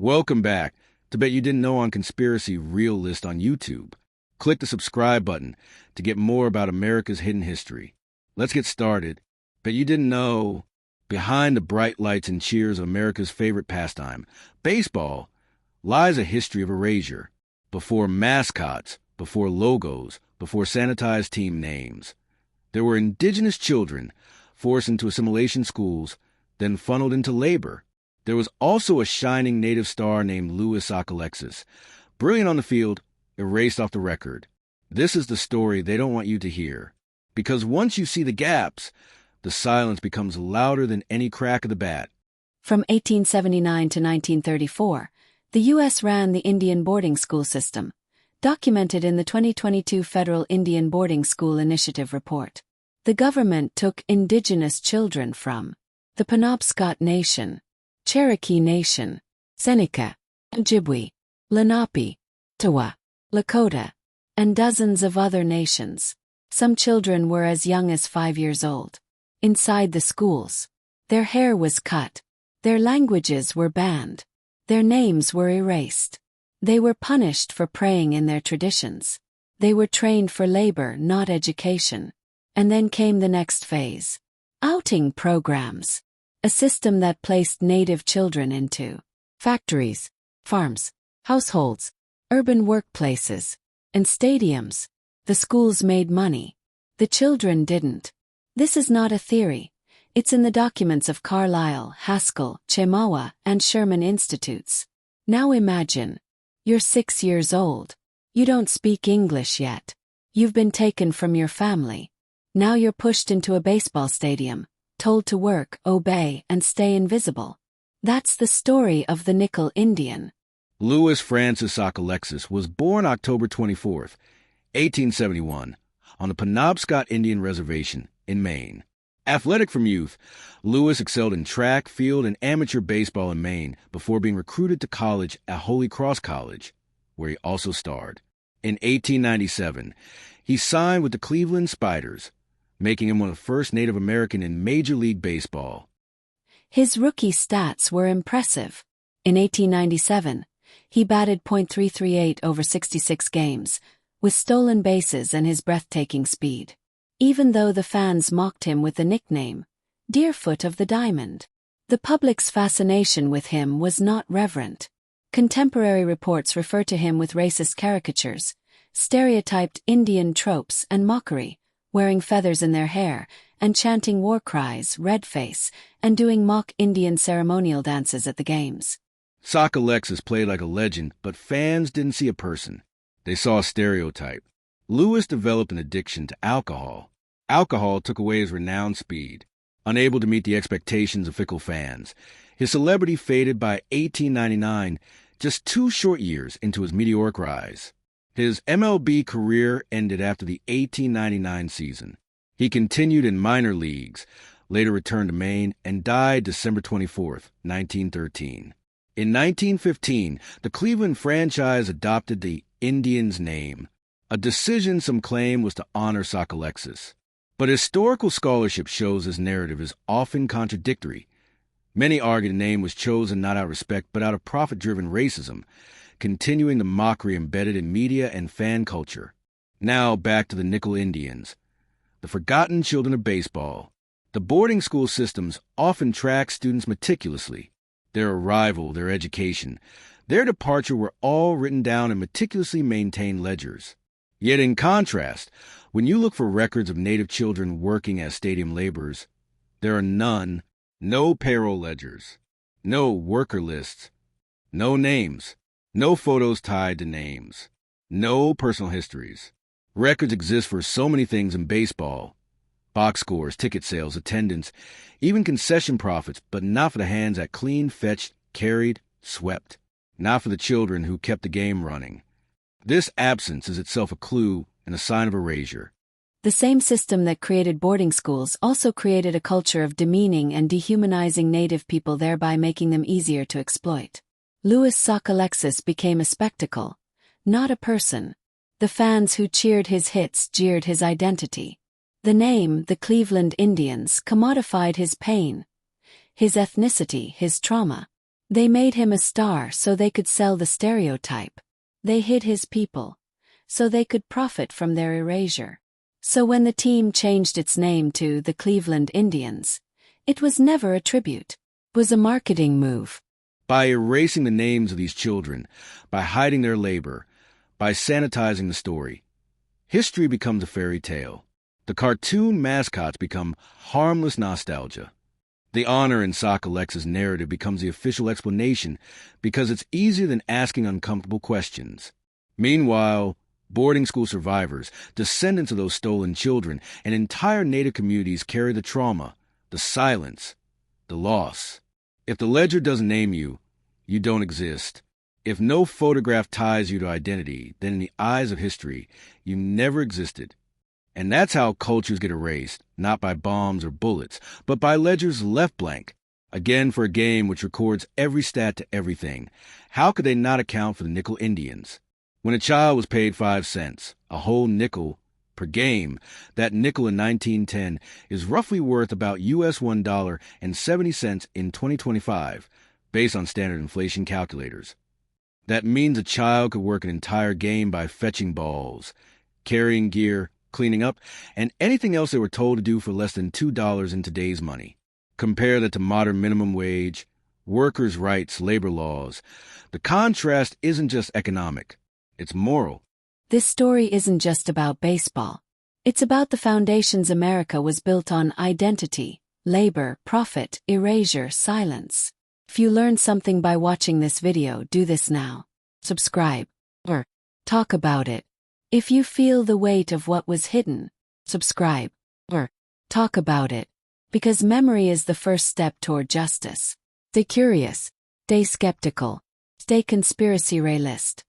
Welcome back to Bet You Didn't Know on ConspiracyReaLLiSt on YouTube. Click the subscribe button to get more about America's hidden history. Let's get started. Bet you didn't know, behind the bright lights and cheers of America's favorite pastime, baseball, lies a history of erasure. Before mascots, before logos, before sanitized team names. There were indigenous children forced into assimilation schools, then funneled into labor. There was also a shining native star named Sockalexis, brilliant on the field, erased off the record. This is the story they don't want you to hear. Because once you see the gaps, the silence becomes louder than any crack of the bat. From 1879 to 1934, the U.S. ran the Indian boarding school system, documented in the 2022 Federal Indian Boarding School Initiative report. The government took indigenous children from the Penobscot Nation, Cherokee Nation, Seneca, Ojibwe, Lenape, Tawa, Lakota, and dozens of other nations. Some children were as young as 5 years old. Inside the schools, their hair was cut, their languages were banned, their names were erased. They were punished for praying in their traditions. They were trained for labor, not education. And then came the next phase. Outing programs. A system that placed native children into factories, farms, households, urban workplaces, and stadiums. The schools made money. The children didn't. This is not a theory. It's in the documents of Carlisle, Haskell, Chemawa, and Sherman Institutes. Now imagine. You're 6 years old. You don't speak English yet. You've been taken from your family. Now you're pushed into a baseball stadium, told to work, obey, and stay invisible. That's the story of the Nickel Indian. Louis Francis Sockalexis was born October 24th, 1871, on the Penobscot Indian Reservation in Maine. Athletic from youth, Louis excelled in track, field, and amateur baseball in Maine before being recruited to college at Holy Cross College, where he also starred. In 1897, he signed with the Cleveland Spiders, making him one of the first Native American in Major League Baseball. His rookie stats were impressive. In 1897, he batted .338 over 66 games, with stolen bases and his breathtaking speed. Even though the fans mocked him with the nickname, Deerfoot of the Diamond. The public's fascination with him was not reverent. Contemporary reports refer to him with racist caricatures, stereotyped Indian tropes and mockery, wearing feathers in their hair, and chanting war cries, red face, and doing mock Indian ceremonial dances at the games. Sockalexis played like a legend, but fans didn't see a person. They saw a stereotype. Louis developed an addiction to alcohol. Alcohol took away his renowned speed. Unable to meet the expectations of fickle fans, his celebrity faded by 1899, just 2 short years into his meteoric rise. His MLB career ended after the 1899 season. He continued in minor leagues, later returned to Maine, and died December 24th, 1913. In 1915, the Cleveland franchise adopted the Indians name, a decision some claim was to honor Sockalexis. But historical scholarship shows this narrative is often contradictory. Many argue the name was chosen not out of respect but out of profit-driven racism, continuing the mockery embedded in media and fan culture. Now back to the Nickel Indians, the forgotten children of baseball. The boarding school systems often track students meticulously. Their arrival, their education, their departure were all written down in meticulously maintained ledgers. Yet in contrast, when you look for records of Native children working as stadium laborers, there are none, no payroll ledgers, no worker lists, no names, no photos tied to names, no personal histories. Records exist for so many things in baseball. Box scores, ticket sales, attendance, even concession profits, but not for the hands that cleaned, fetched, carried, swept. Not for the children who kept the game running. This absence is itself a clue and a sign of erasure. The same system that created boarding schools also created a culture of demeaning and dehumanizing Native people, thereby making them easier to exploit. Louis Sockalexis became a spectacle, not a person. The fans who cheered his hits jeered his identity. The name, the Cleveland Indians, commodified his pain, his ethnicity, his trauma. They made him a star so they could sell the stereotype. They hid his people so they could profit from their erasure. So when the team changed its name to the Cleveland Indians, it was never a tribute. It was a marketing move. By erasing the names of these children, by hiding their labor, by sanitizing the story, history becomes a fairy tale. The cartoon mascots become harmless nostalgia. The honor in Sockalexis' narrative becomes the official explanation because it's easier than asking uncomfortable questions. Meanwhile, boarding school survivors, descendants of those stolen children, and entire Native communities carry the trauma, the silence, the loss. If the ledger doesn't name you, you don't exist. If no photograph ties you to identity, then in the eyes of history, you never existed. And that's how cultures get erased, not by bombs or bullets, but by ledgers left blank. Again, for a game which records every stat to everything, how could they not account for the nickel Indians? When a child was paid 5 cents, a whole nickel, per game, that nickel in 1910 is roughly worth about US $1.70 in 2025, based on standard inflation calculators. That means a child could work an entire game by fetching balls, carrying gear, cleaning up, and anything else they were told to do for less than $2 in today's money. Compare that to modern minimum wage, workers' rights, labor laws. The contrast isn't just economic, it's moral. This story isn't just about baseball. It's about the foundations America was built on: identity, labor, profit, erasure, silence. If you learned something by watching this video, do this now. Subscribe. Or talk about it. If you feel the weight of what was hidden, subscribe. Or talk about it. Because memory is the first step toward justice. Stay curious. Stay skeptical. Stay ConspiracyReaLLiSt.